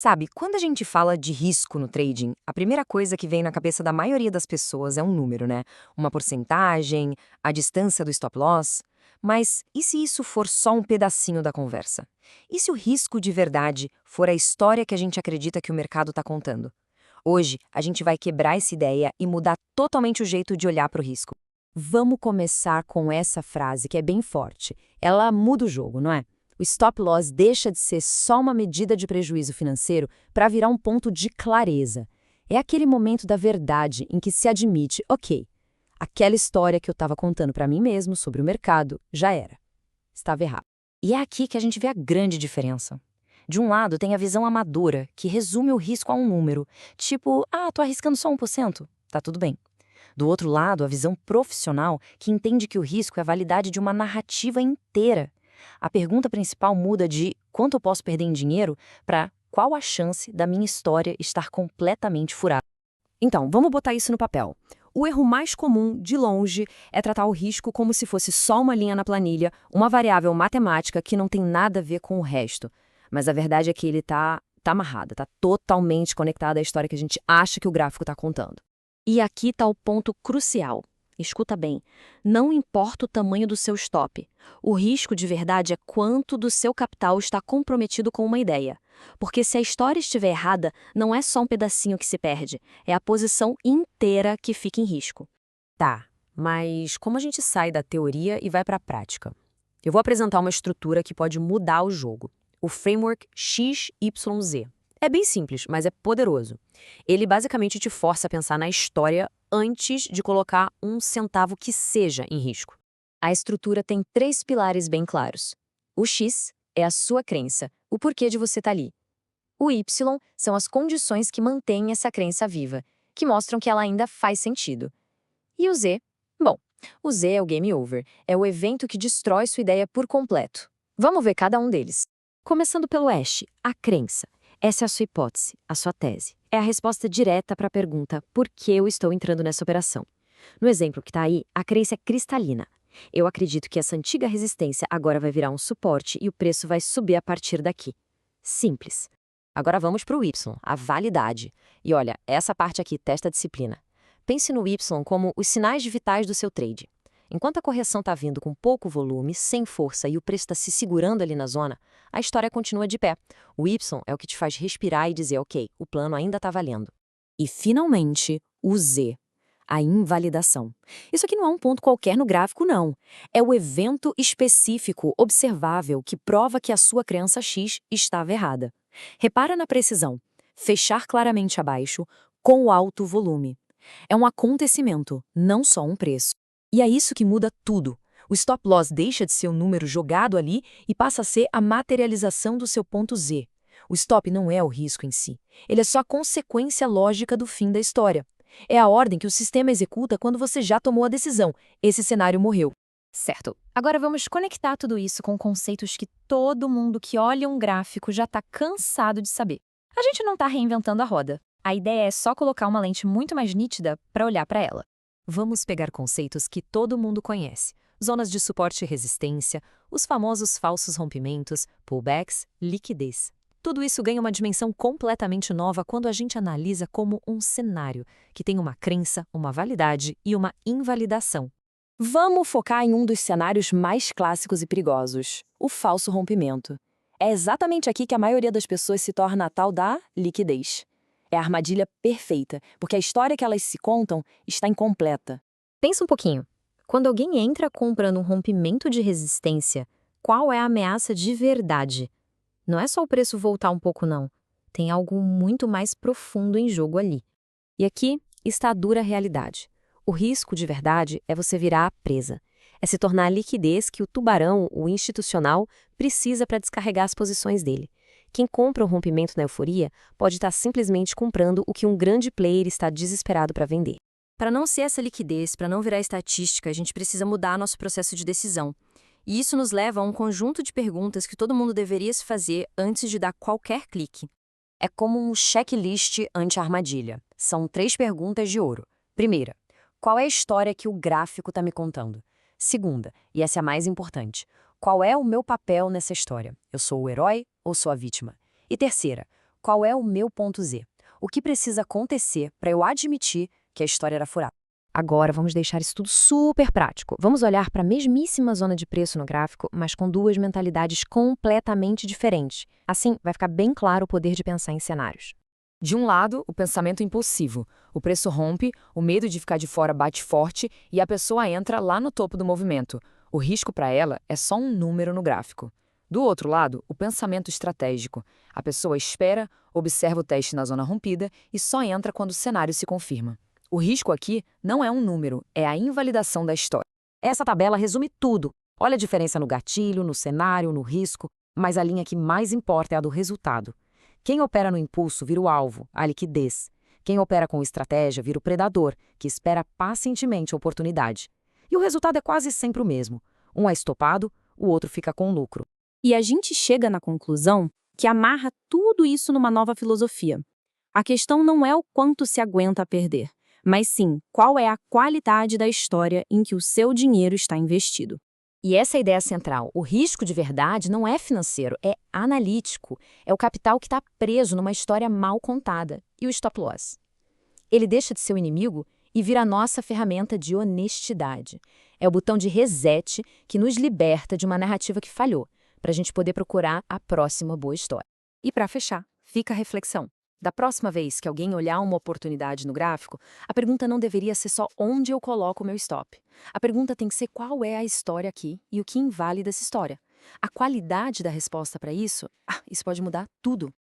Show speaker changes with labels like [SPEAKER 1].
[SPEAKER 1] Sabe, quando a gente fala de risco no trading, a primeira coisa que vem na cabeça da maioria das pessoas é um número, né? Uma porcentagem, a distância do stop loss. Mas e se isso for só um pedacinho da conversa? E se o risco de verdade for a história que a gente acredita que o mercado está contando? Hoje, a gente vai quebrar essa ideia e mudar totalmente o jeito de olhar para o risco.
[SPEAKER 2] Vamos começar com essa frase que é bem forte. Ela muda o jogo, não é? O stop loss deixa de ser só uma medida de prejuízo financeiro para virar um ponto de clareza. É aquele momento da verdade em que se admite, ok, aquela história que eu estava contando para mim mesmo sobre o mercado já era. Estava errado.
[SPEAKER 1] E é aqui que a gente vê a grande diferença. De um lado, tem a visão amadora, que resume o risco a um número, tipo, tô arriscando só 1%, tá tudo bem. Do outro lado, a visão profissional, que entende que o risco é a validade de uma narrativa inteira. A pergunta principal muda de quanto eu posso perder em dinheiro para qual a chance da minha história estar completamente furada.
[SPEAKER 2] Então, vamos botar isso no papel. O erro mais comum, de longe, é tratar o risco como se fosse só uma linha na planilha, uma variável matemática que não tem nada a ver com o resto. Mas a verdade é que ele tá amarrado, tá totalmente conectado à história que a gente acha que o gráfico está contando. E aqui está o ponto crucial. Escuta bem, não importa o tamanho do seu stop. O risco de verdade é quanto do seu capital está comprometido com uma ideia. Porque se a história estiver errada, não é só um pedacinho que se perde, é a posição inteira que fica em risco.
[SPEAKER 1] Tá, mas como a gente sai da teoria e vai para a prática? Eu vou apresentar uma estrutura que pode mudar o jogo. O framework XYZ. É bem simples, mas é poderoso. Ele basicamente te força a pensar na história antes de colocar um centavo que seja em risco.
[SPEAKER 2] A estrutura tem 3 pilares bem claros. O X é a sua crença, o porquê de você estar ali. O Y são as condições que mantêm essa crença viva, que mostram que ela ainda faz sentido. E o Z? Bom, o Z é o game over, é o evento que destrói sua ideia por completo. Vamos ver cada um deles. Começando pelo Ash, a crença. Essa é a sua hipótese, a sua tese. É a resposta direta para a pergunta por que eu estou entrando nessa operação. No exemplo que está aí, a crença é cristalina. Eu acredito que essa antiga resistência agora vai virar um suporte e o preço vai subir a partir daqui. Simples.
[SPEAKER 1] Agora vamos para o Y, a validade. E olha, essa parte aqui testa a disciplina. Pense no Y como os sinais vitais do seu trade. Enquanto a correção está vindo com pouco volume, sem força e o preço está se segurando ali na zona, a história continua de pé. O Y é o que te faz respirar e dizer, ok, o plano ainda está valendo.
[SPEAKER 2] E, finalmente, o Z, a invalidação. Isso aqui não é um ponto qualquer no gráfico, não. É o evento específico, observável, que prova que a sua crença X estava errada. Repara na precisão. Fechar claramente abaixo, com alto volume. É um acontecimento, não só um preço. E é isso que muda tudo. O stop loss deixa de ser um número jogado ali e passa a ser a materialização do seu ponto Z. O stop não é o risco em si. Ele é só a consequência lógica do fim da história. É a ordem que o sistema executa quando você já tomou a decisão. Esse cenário morreu.
[SPEAKER 3] Certo. Agora vamos conectar tudo isso com conceitos que todo mundo que olha um gráfico já está cansado de saber. A gente não está reinventando a roda. A ideia é só colocar uma lente muito mais nítida para olhar para ela.
[SPEAKER 1] Vamos pegar conceitos que todo mundo conhece. Zonas de suporte e resistência, os famosos falsos rompimentos, pullbacks, liquidez. Tudo isso ganha uma dimensão completamente nova quando a gente analisa como um cenário, que tem uma crença, uma validade e uma invalidação.
[SPEAKER 2] Vamos focar em um dos cenários mais clássicos e perigosos, o falso rompimento. É exatamente aqui que a maioria das pessoas se torna a tal da liquidez. É a armadilha perfeita, porque a história que elas se contam está incompleta.
[SPEAKER 3] Pensa um pouquinho. Quando alguém entra comprando um rompimento de resistência, qual é a ameaça de verdade? Não é só o preço voltar um pouco, não. Tem algo muito mais profundo em jogo ali.
[SPEAKER 2] E aqui está a dura realidade. O risco de verdade é você virar a presa. É se tornar a liquidez que o tubarão, o institucional, precisa para descarregar as posições dele. Quem compra o rompimento na euforia pode estar simplesmente comprando o que um grande player está desesperado para vender.
[SPEAKER 1] Para não ser essa liquidez, para não virar estatística, a gente precisa mudar nosso processo de decisão. E isso nos leva a um conjunto de perguntas que todo mundo deveria se fazer antes de dar qualquer clique. É como um checklist anti-armadilha. São 3 perguntas de ouro. Primeira, qual é a história que o gráfico está me contando? Segunda, e essa é a mais importante, qual é o meu papel nessa história? Eu sou o herói ou sou a vítima? E terceira,
[SPEAKER 2] qual é o meu ponto Z? O que precisa acontecer para eu admitir que a história era furada?
[SPEAKER 3] Agora vamos deixar isso tudo super prático. Vamos olhar para a mesmíssima zona de preço no gráfico, mas com duas mentalidades completamente diferentes. Assim, vai ficar bem claro o poder de pensar em cenários.
[SPEAKER 1] De um lado, o pensamento impulsivo. O preço rompe, o medo de ficar de fora bate forte e a pessoa entra lá no topo do movimento. O risco para ela é só um número no gráfico. Do outro lado, o pensamento estratégico. A pessoa espera, observa o teste na zona rompida e só entra quando o cenário se confirma. O risco aqui não é um número, é a invalidação da história.
[SPEAKER 4] Essa tabela resume tudo. Olha a diferença no gatilho, no cenário, no risco, mas a linha que mais importa é a do resultado. Quem opera no impulso vira o alvo, a liquidez. Quem opera com estratégia vira o predador, que espera pacientemente a oportunidade. E o resultado é quase sempre o mesmo. Um é estopado, o outro fica com lucro.
[SPEAKER 5] E a gente chega na conclusão que amarra tudo isso numa nova filosofia. A questão não é o quanto se aguenta a perder, mas sim qual é a qualidade da história em que o seu dinheiro está investido.
[SPEAKER 2] E essa é a ideia central. O risco de verdade não é financeiro, é analítico. É o capital que está preso numa história mal contada. E o stop loss? Ele deixa de ser o inimigo e vira a nossa ferramenta de honestidade. É o botão de reset que nos liberta de uma narrativa que falhou, para a gente poder procurar a próxima boa história.
[SPEAKER 3] E para fechar, fica a reflexão. Da próxima vez que alguém olhar uma oportunidade no gráfico, a pergunta não deveria ser só onde eu coloco o meu stop. A pergunta tem que ser qual é a história aqui e o que invalida essa história. A qualidade da resposta para isso, isso pode mudar tudo.